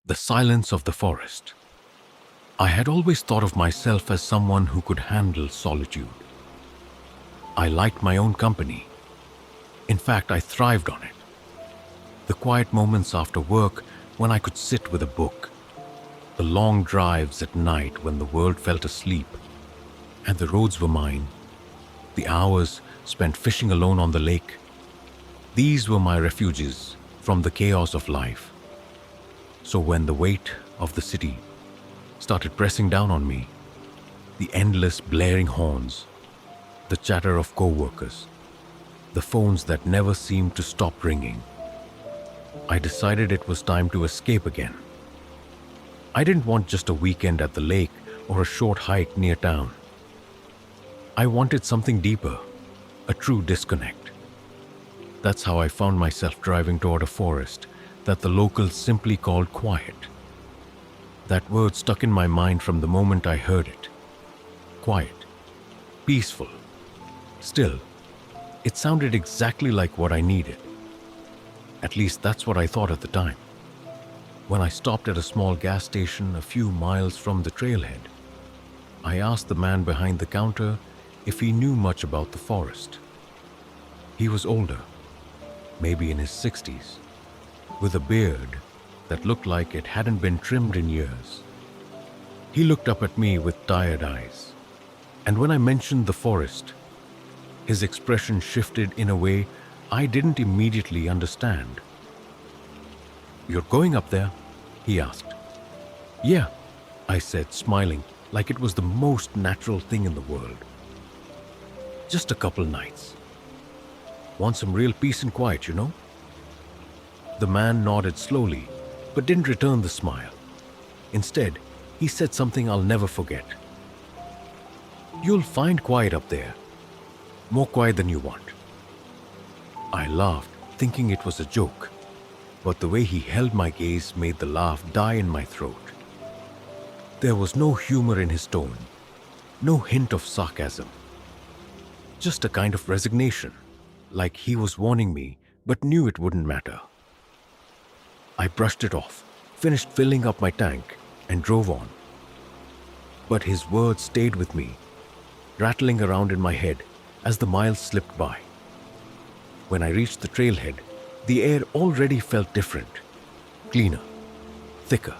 The silence of the forest. I had always thought of myself as someone who could handle solitude. I liked my own company. In fact, I thrived on it. The quiet moments after work when I could sit with a book, the long drives at night when the world felt asleep and the roads were mine, the hours spent fishing alone on the lake. These were my refuges from the chaos of life. So when the weight of the city started pressing down on me, the endless blaring horns, the chatter of co-workers, the phones that never seemed to stop ringing, I decided it was time to escape again. I didn't want just a weekend at the lake or a short hike near town. I wanted something deeper, a true disconnect. That's how I found myself driving toward a forest that the locals simply called quiet. That word stuck in my mind from the moment I heard it. Quiet, peaceful, still. It sounded exactly like what I needed. At least that's what I thought at the time. When I stopped at a small gas station a few miles from the trailhead, I asked the man behind the counter if he knew much about the forest. He was older, maybe in his 60s, with a beard that looked like it hadn't been trimmed in years. He looked up at me with tired eyes, and when I mentioned the forest, his expression shifted in a way I didn't immediately understand. "You're going up there?" he asked. "Yeah," I said, smiling like it was the most natural thing in the world. "Just a couple nights. Want some real peace and quiet, you know?" The man nodded slowly, but didn't return the smile. Instead, he said something I'll never forget. "You'll find quiet up there. More quiet than you want." I laughed, thinking it was a joke, but the way he held my gaze made the laugh die in my throat. There was no humor in his tone, no hint of sarcasm. Just a kind of resignation, like he was warning me, but knew it wouldn't matter. I brushed it off, finished filling up my tank, and drove on. But his words stayed with me, rattling around in my head as the miles slipped by. When I reached the trailhead, the air already felt different, cleaner, thicker.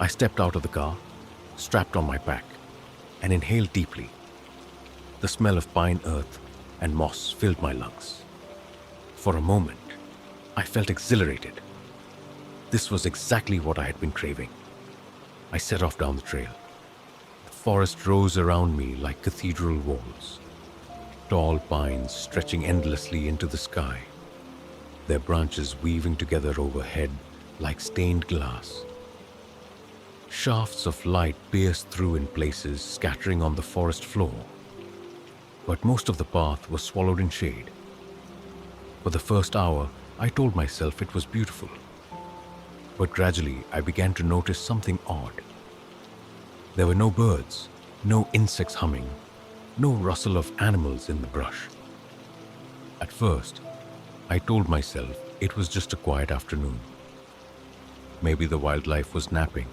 I stepped out of the car, strapped on my pack, and inhaled deeply. The smell of pine earth and moss filled my lungs. For a moment, I felt exhilarated. This was exactly what I had been craving. I set off down the trail. The forest rose around me like cathedral walls, tall pines stretching endlessly into the sky, their branches weaving together overhead like stained glass. Shafts of light pierced through in places, scattering on the forest floor, but most of the path was swallowed in shade. For the first hour, I told myself it was beautiful, but gradually I began to notice something odd. There were no birds, no insects humming, no rustle of animals in the brush. At first, I told myself it was just a quiet afternoon. Maybe the wildlife was napping,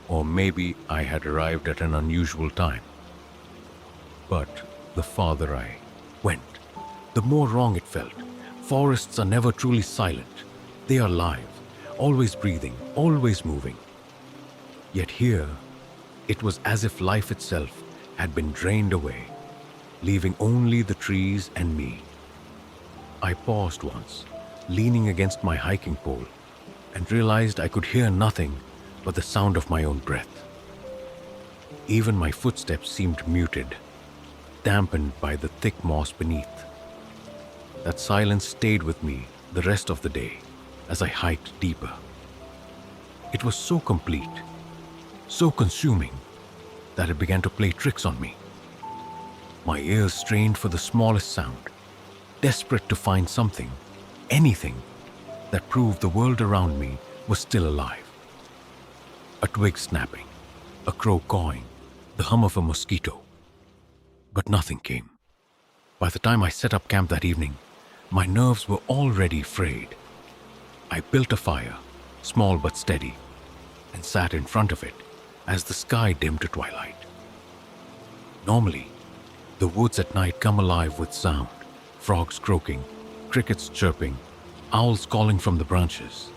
or maybe I had arrived at an unusual time. But the farther I went, the more wrong it felt. Forests are never truly silent. They are live, always breathing, always moving. Yet here, it was as if life itself had been drained away, leaving only the trees and me. I paused once, leaning against my hiking pole, and realized I could hear nothing but the sound of my own breath. Even my footsteps seemed muted, dampened by the thick moss beneath. That silence stayed with me the rest of the day as I hiked deeper. It was so complete, so consuming, that it began to play tricks on me. My ears strained for the smallest sound, desperate to find something, anything, that proved the world around me was still alive. A twig snapping, a crow cawing, the hum of a mosquito. But nothing came. By the time I set up camp that evening, my nerves were already frayed. I built a fire, small but steady, and sat in front of it as the sky dimmed to twilight. Normally, the woods at night come alive with sound, frogs croaking, crickets chirping, owls calling from the branches.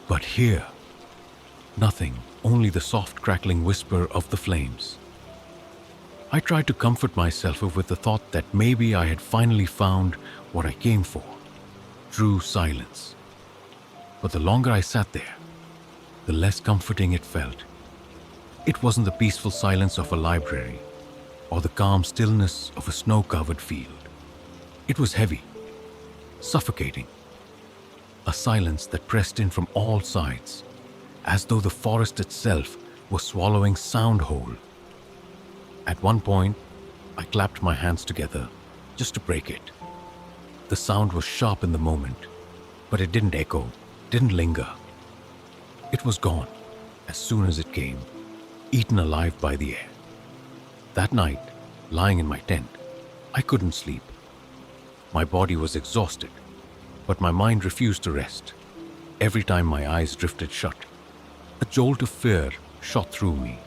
But here, nothing, only the soft crackling whisper of the flames. I tried to comfort myself with the thought that maybe I had finally found what I came for, true silence. But the longer I sat there, the less comforting it felt. It wasn't the peaceful silence of a library or the calm stillness of a snow-covered field. It was heavy, suffocating, a silence that pressed in from all sides, as though the forest itself was swallowing sound whole. At one point, I clapped my hands together just to break it. The sound was sharp in the moment, but it didn't echo, didn't linger. It was gone as soon as it came, eaten alive by the air. That night, lying in my tent, I couldn't sleep. My body was exhausted, but my mind refused to rest. Every time my eyes drifted shut, a jolt of fear shot through me,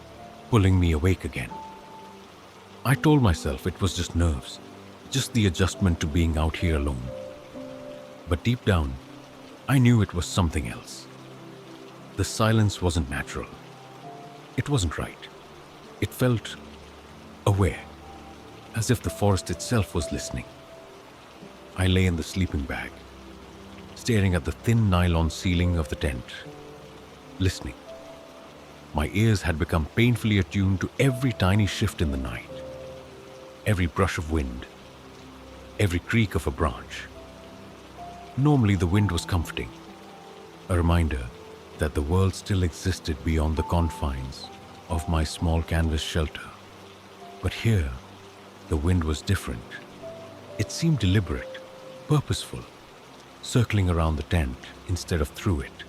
pulling me awake again. I told myself it was just nerves, just the adjustment to being out here alone. But deep down, I knew it was something else. The silence wasn't natural. It wasn't right. It felt aware, as if the forest itself was listening. I lay in the sleeping bag, staring at the thin nylon ceiling of the tent, listening. My ears had become painfully attuned to every tiny shift in the night, every brush of wind, every creak of a branch. Normally the wind was comforting, a reminder that the world still existed beyond the confines of my small canvas shelter. But here, the wind was different. It seemed deliberate, purposeful, circling around the tent instead of through it.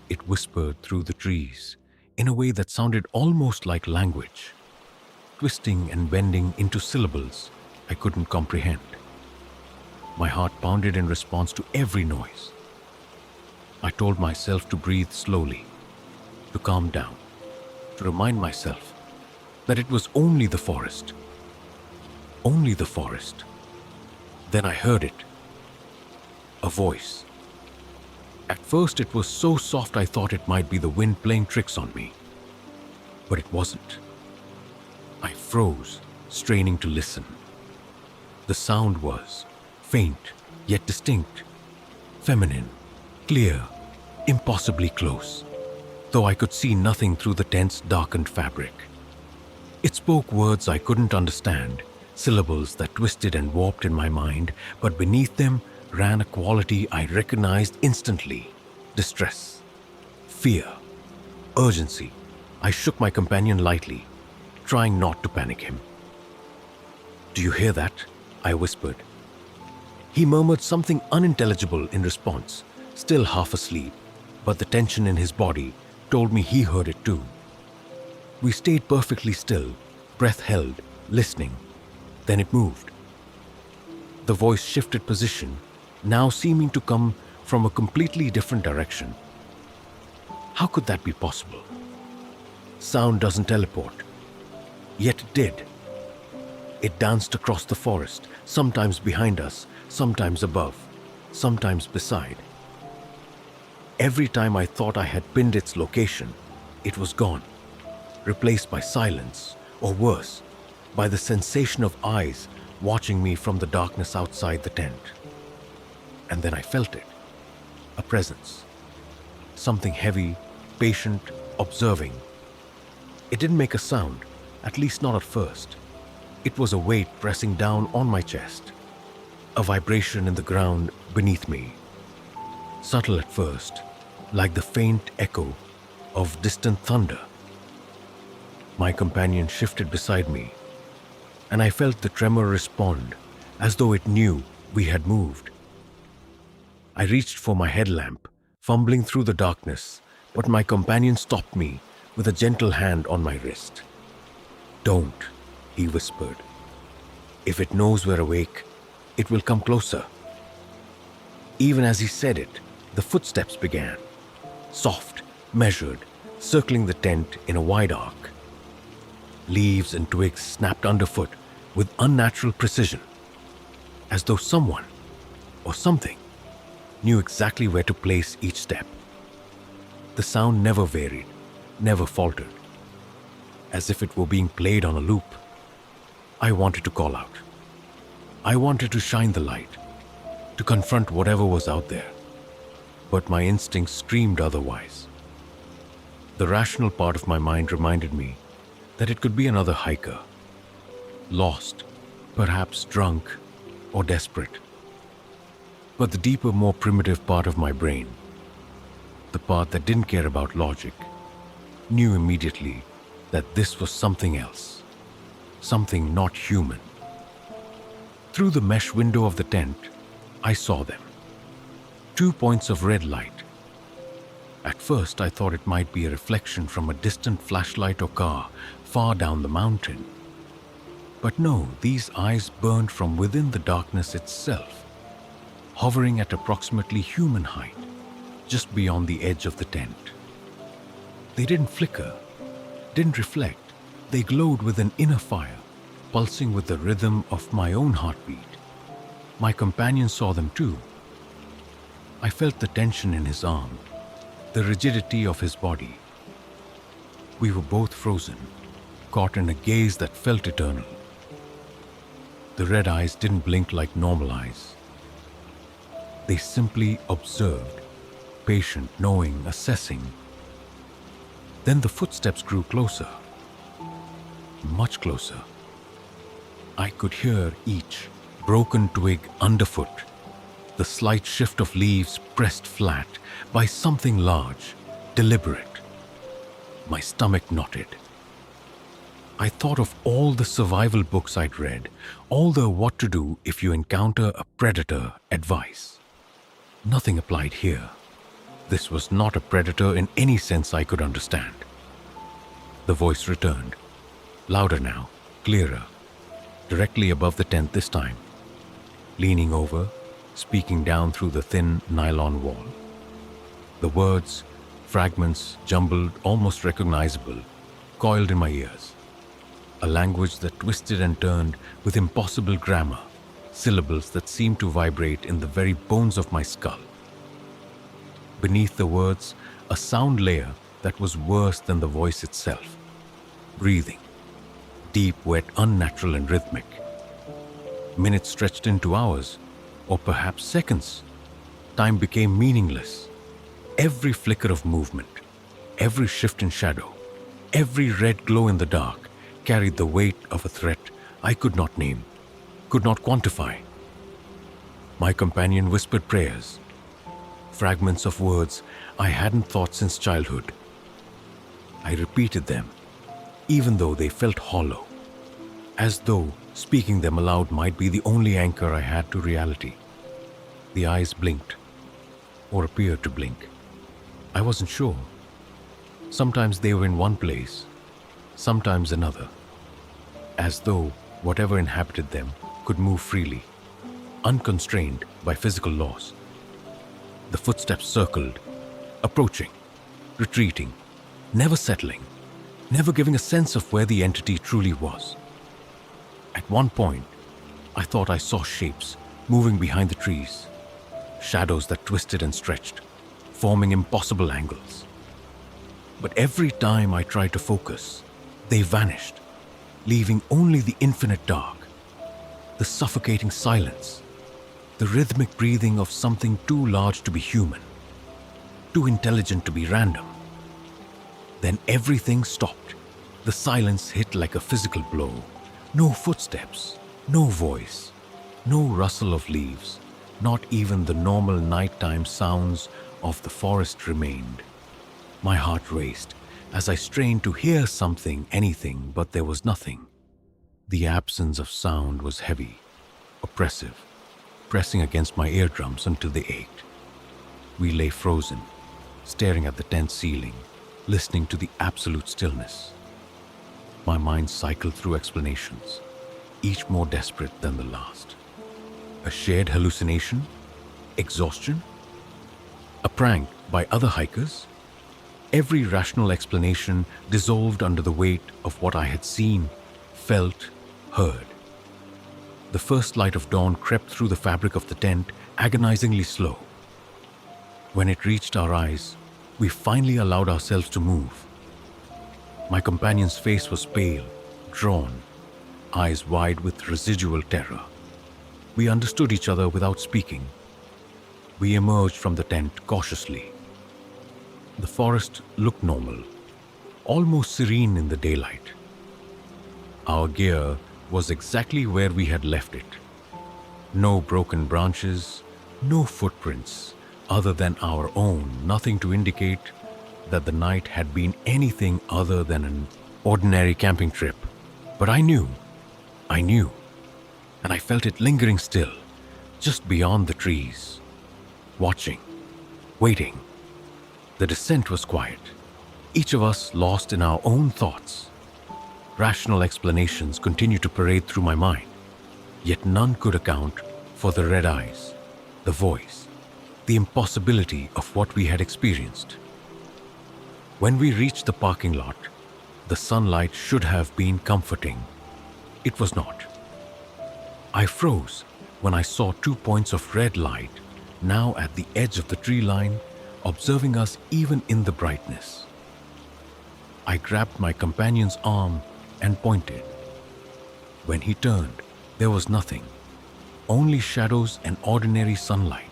It whispered through the trees in a way that sounded almost like language, twisting and bending into syllables I couldn't comprehend. My heart pounded in response to every noise. I told myself to breathe slowly, to calm down, to remind myself that it was only the forest. Only the forest. Then I heard it. A voice. At first it was so soft I thought it might be the wind playing tricks on me. But it wasn't. I froze, straining to listen. The sound was faint, yet distinct, feminine, clear, impossibly close, though I could see nothing through the tent's darkened fabric. It spoke words I couldn't understand, syllables that twisted and warped in my mind, but beneath them ran a quality I recognized instantly: distress, fear, urgency. I shook my companion lightly, trying not to panic him. "Do you hear that?" I whispered. He murmured something unintelligible in response, still half asleep, but the tension in his body told me he heard it too. We stayed perfectly still, breath held, listening. Then it moved. The voice shifted position, now seeming to come from a completely different direction. How could that be possible? Sound doesn't teleport. Yet it did. It danced across the forest, sometimes behind us, sometimes above, sometimes beside. Every time I thought I had pinned its location, it was gone, replaced by silence, or worse, by the sensation of eyes watching me from the darkness outside the tent. And then I felt it, a presence, something heavy, patient, observing. It didn't make a sound, at least not at first. It was a weight pressing down on my chest, a vibration in the ground beneath me. Subtle at first, like the faint echo of distant thunder. My companion shifted beside me, and I felt the tremor respond as though it knew we had moved. I reached for my headlamp, fumbling through the darkness, but my companion stopped me with a gentle hand on my wrist. "Don't," he whispered. "If it knows we're awake, it will come closer." Even as he said it, The footsteps began, soft, measured, circling the tent in a wide arc. Leaves and twigs snapped underfoot with unnatural precision, as though someone or something knew exactly where to place each step. The sound never varied, never faltered, as if it were being played on a loop. I wanted to call out. I wanted to shine the light, to confront whatever was out there. But my instincts screamed otherwise. The rational part of my mind reminded me that it could be another hiker, lost, perhaps drunk or desperate. But the deeper, more primitive part of my brain, the part that didn't care about logic, knew immediately that this was something else, something not human. Through the mesh window of the tent, I saw them. 2 points of red light. At first, I thought it might be a reflection from a distant flashlight or car far down the mountain. But no, these eyes burned from within the darkness itself, hovering at approximately human height, just beyond the edge of the tent. They didn't flicker, didn't reflect. They glowed with an inner fire, pulsing with the rhythm of my own heartbeat. My companion saw them too. I felt the tension in his arm, the rigidity of his body. We were both frozen, caught in a gaze that felt eternal. The red eyes didn't blink like normal eyes. They simply observed, patient, knowing, assessing. Then the footsteps grew closer, much closer. I could hear each broken twig underfoot, the slight shift of leaves pressed flat by something large, deliberate. My stomach knotted. I thought of all the survival books I'd read, all the what to do if you encounter a predator advice. Nothing applied here. This was not a predator in any sense I could understand. The voice returned, louder now, clearer, directly above the tent this time, leaning over, speaking down through the thin nylon wall. The words, fragments, jumbled, almost recognizable, coiled in my ears. A language that twisted and turned with impossible grammar, syllables that seemed to vibrate in the very bones of my skull. Beneath the words, a sound layer that was worse than the voice itself. Breathing, deep, wet, unnatural and rhythmic. Minutes stretched into hours, or perhaps seconds. Time became meaningless. Every flicker of movement, every shift in shadow, every red glow in the dark carried the weight of a threat I could not name, could not quantify. My companion whispered prayers, fragments of words I hadn't thought since childhood. I repeated them, even though they felt hollow, as though speaking them aloud might be the only anchor I had to reality. The eyes blinked, or appeared to blink. I wasn't sure. Sometimes they were in one place, sometimes another, as though whatever inhabited them could move freely, unconstrained by physical laws. The footsteps circled, approaching, retreating, never settling, never giving a sense of where the entity truly was. At one point, I thought I saw shapes moving behind the trees, shadows that twisted and stretched, forming impossible angles. But every time I tried to focus, they vanished, leaving only the infinite dark, the suffocating silence, the rhythmic breathing of something too large to be human, too intelligent to be random. Then everything stopped. The silence hit like a physical blow. No footsteps, no voice, no rustle of leaves, not even the normal nighttime sounds of the forest remained. My heart raced as I strained to hear something, anything, but there was nothing. The absence of sound was heavy, oppressive, pressing against my eardrums until they ached. We lay frozen, staring at the tent ceiling, listening to the absolute stillness. My mind cycled through explanations, each more desperate than the last. A shared hallucination? Exhaustion? A prank by other hikers? Every rational explanation dissolved under the weight of what I had seen, felt, heard. The first light of dawn crept through the fabric of the tent, agonizingly slow. When it reached our eyes, we finally allowed ourselves to move. My companion's face was pale, drawn, eyes wide with residual terror. We understood each other without speaking. We emerged from the tent cautiously. The forest looked normal, almost serene in the daylight. Our gear was exactly where we had left it. No broken branches, no footprints other than our own, nothing to indicate that the night had been anything other than an ordinary camping trip. But I knew, and I felt it lingering still, just beyond the trees, watching, waiting. The descent was quiet, each of us lost in our own thoughts. Rational explanations continued to parade through my mind, yet none could account for the red eyes, the voice, the impossibility of what we had experienced. When we reached the parking lot, the sunlight should have been comforting. It was not. I froze when I saw 2 points of red light, now at the edge of the tree line, observing us even in the brightness. I grabbed my companion's arm and pointed. When he turned, there was nothing, only shadows and ordinary sunlight.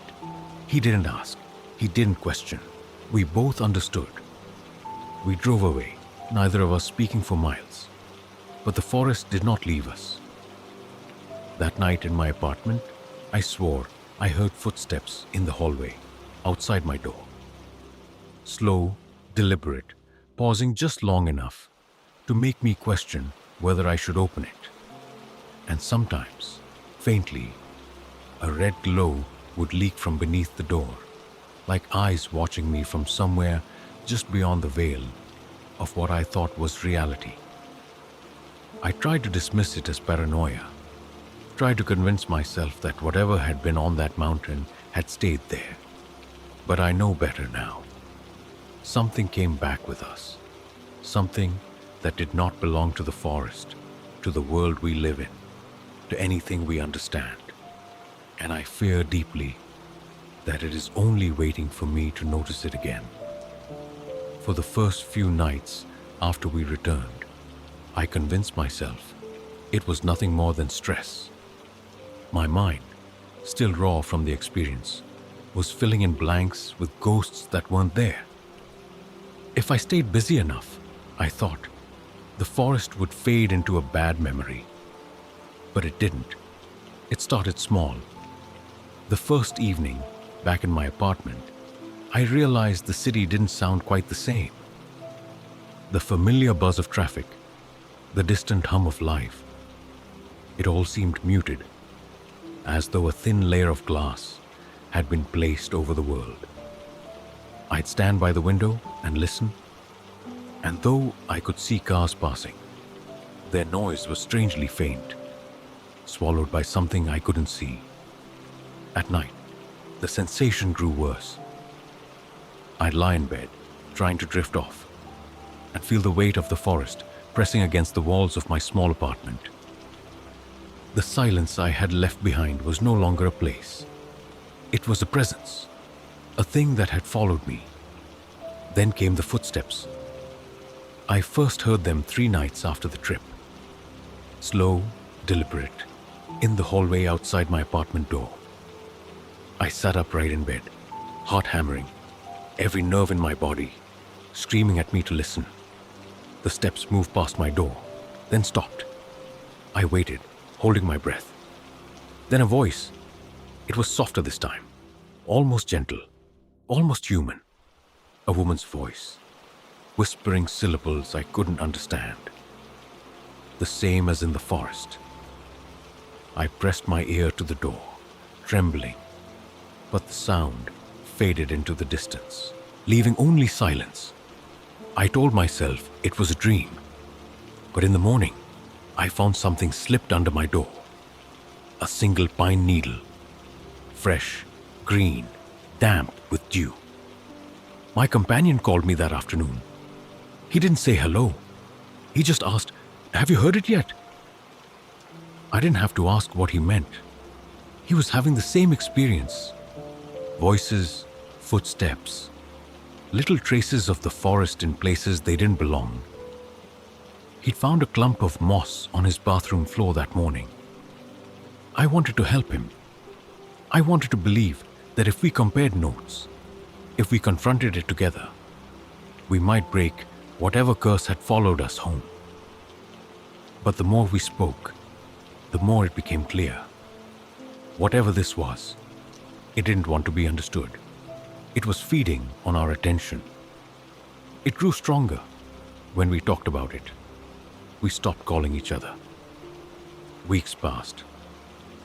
He didn't ask, he didn't question. We both understood. We drove away, neither of us speaking for miles. But the forest did not leave us. That night in my apartment, I swore I heard footsteps in the hallway, outside my door. Slow, deliberate, pausing just long enough to make me question whether I should open it. And sometimes, faintly, a red glow would leak from beneath the door, like eyes watching me from somewhere just beyond the veil of what I thought was reality. I tried to dismiss it as paranoia, tried to convince myself that whatever had been on that mountain had stayed there. But I know better now. Something came back with us, something that did not belong to the forest, to the world we live in, to anything we understand. And I fear deeply that it is only waiting for me to notice it again. For the first few nights after we returned, I convinced myself it was nothing more than stress. My mind, still raw from the experience, was filling in blanks with ghosts that weren't there. If I stayed busy enough, I thought, the forest would fade into a bad memory. But it didn't. It started small. The first evening, back in my apartment, I realized the city didn't sound quite the same. The familiar buzz of traffic, the distant hum of life, it all seemed muted, as though a thin layer of glass had been placed over the world. I'd stand by the window and listen, and though I could see cars passing, their noise was strangely faint, swallowed by something I couldn't see. At night, the sensation grew worse. I'd lie in bed, trying to drift off, and feel the weight of the forest pressing against the walls of my small apartment. The silence I had left behind was no longer a place. It was a presence, a thing that had followed me. Then came the footsteps. I first heard them 3 nights after the trip. Slow, deliberate, in the hallway outside my apartment door. I sat upright in bed, heart hammering, every nerve in my body screaming at me to listen. The steps moved past my door, then stopped. I waited, holding my breath. Then a voice. It was softer this time, almost gentle, almost human. A woman's voice, whispering syllables I couldn't understand. The same as in the forest. I pressed my ear to the door, trembling, but the sound faded into the distance, leaving only silence. I told myself it was a dream, but in the morning, I found something slipped under my door. A single pine needle, fresh, green, damp with dew. My companion called me that afternoon. He didn't say hello. He just asked, "Have you heard it yet?" I didn't have to ask what he meant. He was having the same experience. Voices, footsteps, little traces of the forest in places they didn't belong. He'd found a clump of moss on his bathroom floor that morning. I wanted to help him. I wanted to believe that if we compared notes, if we confronted it together, we might break whatever curse had followed us home. But the more we spoke, the more it became clear. Whatever this was, it didn't want to be understood. It was feeding on our attention. It grew stronger when we talked about it. We stopped calling each other. Weeks passed.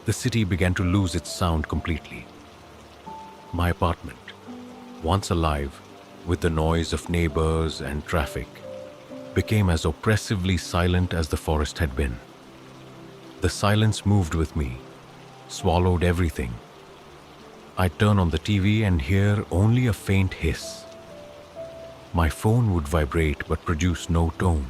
The city began to lose its sound completely. My apartment, once alive with the noise of neighbors and traffic, became as oppressively silent as the forest had been. The silence moved with me, swallowed everything. I'd turn on the TV and hear only a faint hiss. My phone would vibrate but produce no tone.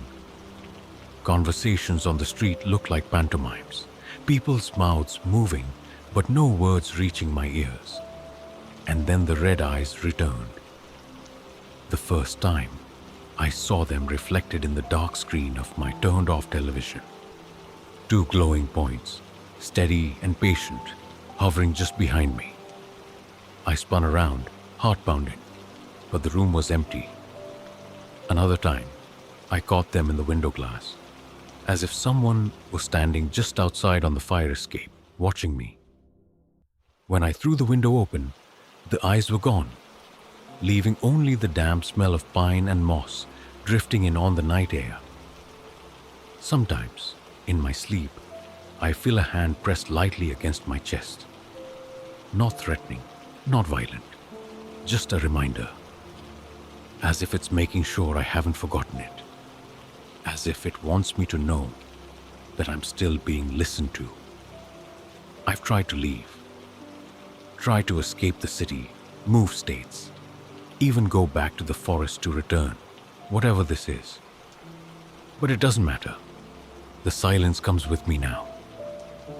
Conversations on the street looked like pantomimes, people's mouths moving but no words reaching my ears. And then the red eyes returned. The first time, I saw them reflected in the dark screen of my turned-off television. Two glowing points, steady and patient, hovering just behind me. I spun around, heart pounding, but the room was empty. Another time, I caught them in the window glass, as if someone was standing just outside on the fire escape, watching me. When I threw the window open, the eyes were gone, leaving only the damp smell of pine and moss drifting in on the night air. Sometimes, in my sleep, I feel a hand pressed lightly against my chest. Not threatening, not violent, just a reminder. As if it's making sure I haven't forgotten it. As if it wants me to know that I'm still being listened to. I've tried to leave. Tried to escape the city, move states, even go back to the forest to return, whatever this is. But it doesn't matter. The silence comes with me now.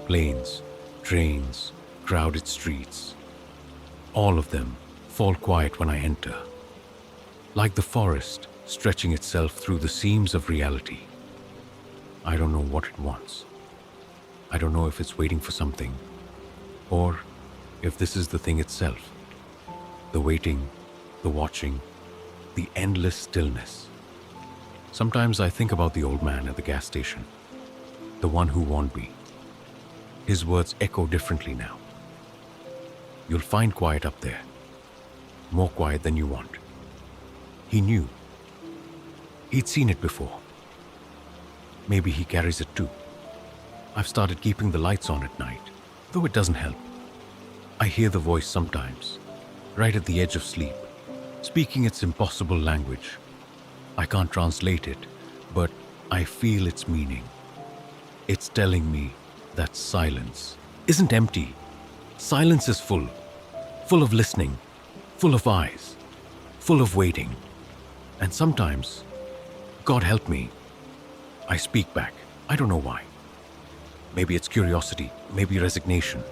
Planes, trains, crowded streets. All of them fall quiet when I enter. Like the forest stretching itself through the seams of reality. I don't know what it wants. I don't know if it's waiting for something, or if this is the thing itself. The waiting, the watching, the endless stillness. Sometimes I think about the old man at the gas station, the one who warned me. His words echo differently now. You'll find quiet up there, more quiet than you want. He knew. He'd seen it before. Maybe he carries it too. I've started keeping the lights on at night, though it doesn't help. I hear the voice sometimes, right at the edge of sleep, speaking its impossible language. I can't translate it, but I feel its meaning. It's telling me that silence isn't empty. Silence is full of listening, full of eyes, full of waiting. And sometimes, God help me, I speak back. I don't know why. Maybe it's curiosity, maybe resignation.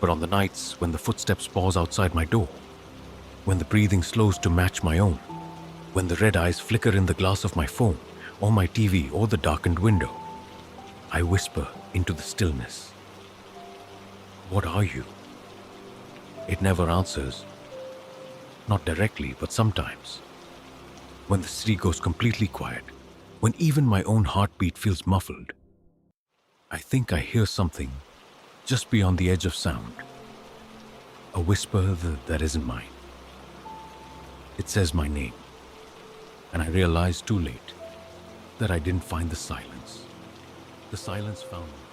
But on the nights when the footsteps pause outside my door, when the breathing slows to match my own, when the red eyes flicker in the glass of my phone, or my TV, or the darkened window, I whisper into the stillness. What are you? It never answers. Not directly, but sometimes. When the city goes completely quiet, when even my own heartbeat feels muffled, I think I hear something just beyond the edge of sound. A whisper that isn't mine. It says my name, and I realize too late that I didn't find the silence. The silence found me.